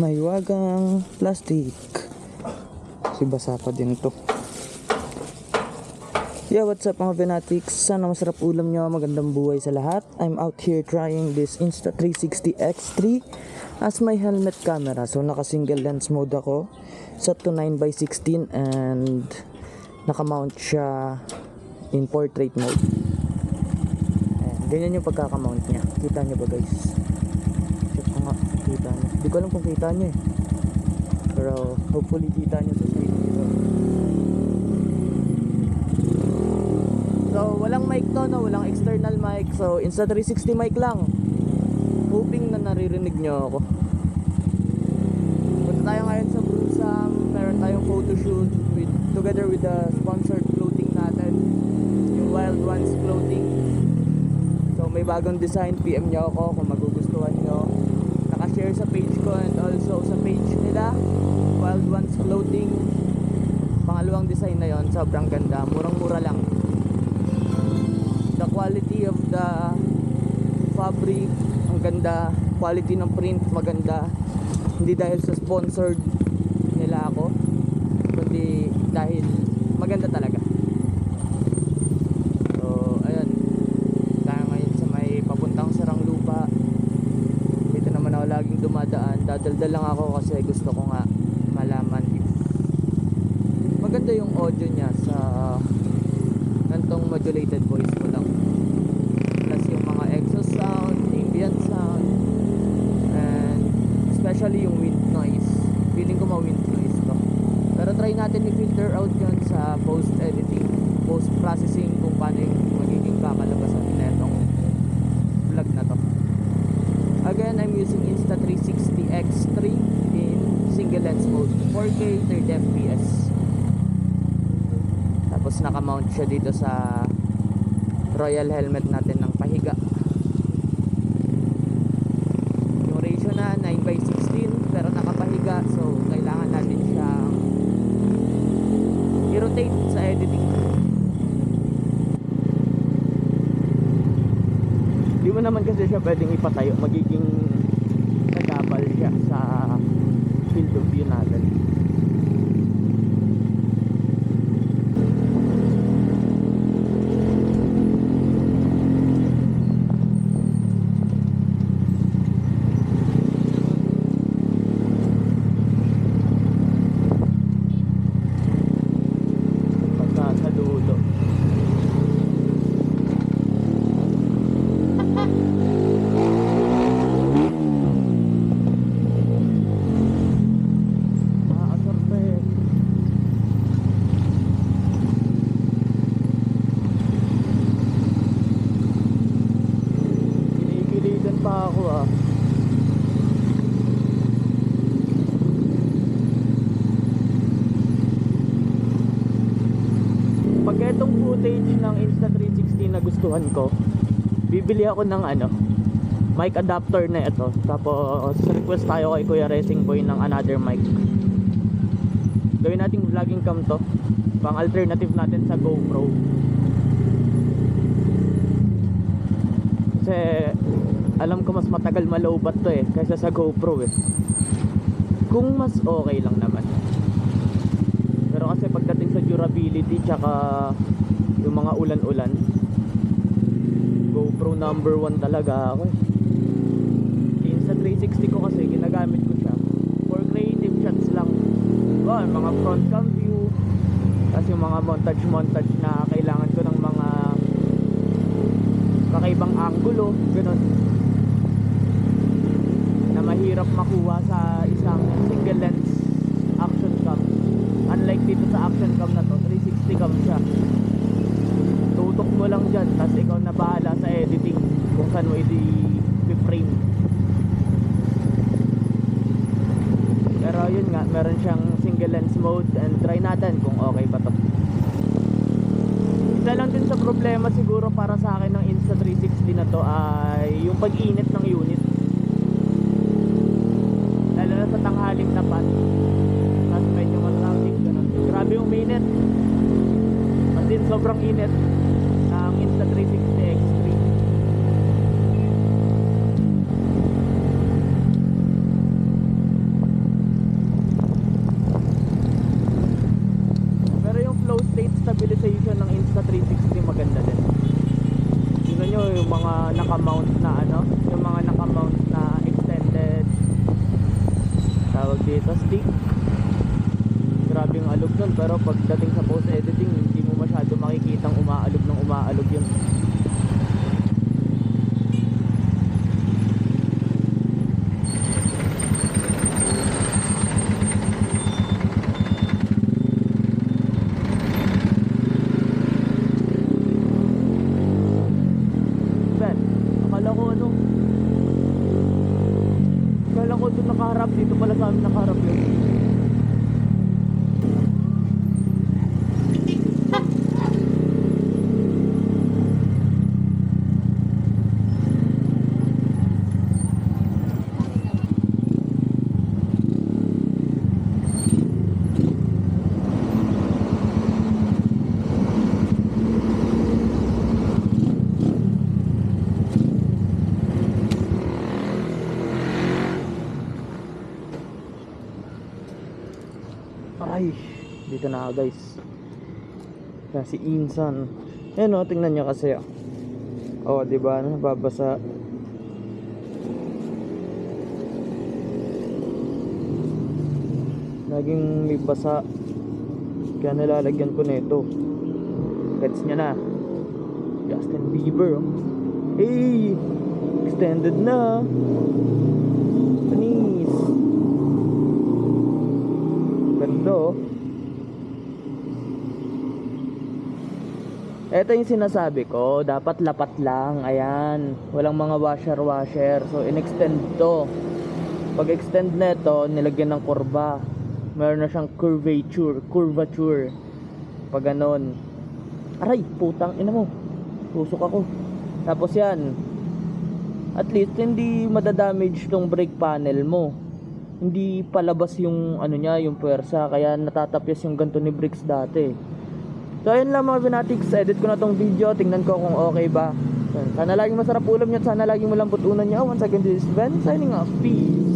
May wagang plastic. Kasi basa pa din to. Yeah, what's up mga fanatics? Sana masarap ulam nyo, magandang buhay sa lahat. I'm out here trying this Insta360 X3 as my helmet camera. So naka single lens mode ako, set to 9x16 and naka-mount siya in portrait mode. Ayan, ganyan yung pagkaka-mount niya. Kita nyo ba guys? Check ko nga, kita nyo. Hindi ko alam kung kita nyo eh. Pero hopefully kita nyo sa screen dito. So walang mic to, no? Walang external mic. So Insta360 mic lang. Hoping na naririnig nyo ako. Punta tayo ngayon sa Brusam. Meron tayong photoshoot together with the sponsored clothing natin, yung Wild Ones clothing. So may bagong design, PM nyo ako kung magugustuhan nyo. Nakashare sa page ko and also sa page nila, Wild Ones clothing. Pangalawang design na yon, sobrang ganda, murang-mura lang. The quality of the fabric, ang ganda. Quality ng print, maganda. Hindi dahil sa sponsored nila ako, kundi dahil maganda talaga. So ayun, tayo ngayon sa may papuntang Saranglupa. Dito naman ako laging dumadaan. Dadaldal lang ako kasi gusto ko nga malaman if maganda yung audio niya sa gantong modulated voice mo lang, plus yung mga exhaust sound, ambient sound, and especially yung wind noise. Feeling ko ma-wind noise to, pero try natin i-filter out yun sa post editing, post processing, kung paano yung magiging kakalabasan netong vlog na to. Again, I'm using Insta360 X3 in single lens mode, 4K 30fps. Tapos naka-mount siya dito sa royal helmet natin ng pahiga. Yung ratio na 9x16 pero nakapahiga, so kailangan natin siyang i-rotate sa editing. Di mo naman kasi siya pwedeng ipatayo, magiging nagabal siya sa field of view natin. Pag etong footage ng Insta360 na gustuhan ko, bibili ako ng mic adapter na ito. Tapos request tayo kay Kuya Racing Boy ng another mic. Gawin nating vlogging cam to, pang alternative natin sa GoPro. Kasi alam ko mas matagal malowbat to kaysa sa GoPro kung mas okay lang naman. Pero kasi pagdating sa durability tsaka yung mga ulan-ulan, GoPro number 1 talaga ako Insta360 ko kasi ginagamit ko siya for creative shots lang. Mga front cam view, kasi yung mga montage na kailangan ko ng mga kakaibang angulo, ganun, na mahirap makuha sa isang single lens action cam. Unlike dito sa action cam na to, 360 cam siya. Tutok mo lang dyan, tapos ikaw na bahala sa editing kung saan mo i-frame. Pero yun nga, meron siyang single lens mode and try natin kung okay pa to. Isa lang din sa problema siguro para sa akin ng Insta360 na to ay yung pag-init ng unit, lalo na sa tanghaling tapat. Tapos medyo matraffic, ganun. Grabe yung minute. As in, sobrang init ng Insta360 X3. dito, stick. Grabe yung alog nun, pero pagdating sa post editing, hindi mo masyado makikitang umaalog ng umaalog yun. Ben, akala ko ano, akala ko doon nakaharap, dito pala sa amin nakaharap yun. Ay, dito na ako guys. Yan si Insan. Yan o, tingnan nyo kasi oh, diba, nababasa. Laging may basa. Kaya nilalagyan ko nito. Gets nyo na. Justin Bieber oh. Hey, extended na. Panis. Ganda oh. Ito yung sinasabi ko, dapat lapat lang. Ayan, walang mga washer. So in-extend to. Pag extend na ito, nilagyan ng kurba. Meron na siyang curvature. Pag ganon. Aray, putang ina mo. Tusok ako. Tapos yan, at least hindi madadamage tong brake panel mo. Hindi palabas yung ano niya, yung puwersa, kaya natatapyas yung ganto ni brakes dati. So ayun lang mga binatiks, edit ko na tong video, tingnan ko kung okay ba. Sana laging masarap ulam niya at sana laging malambot unan niya. Once again, this is Ben, signing off. Peace.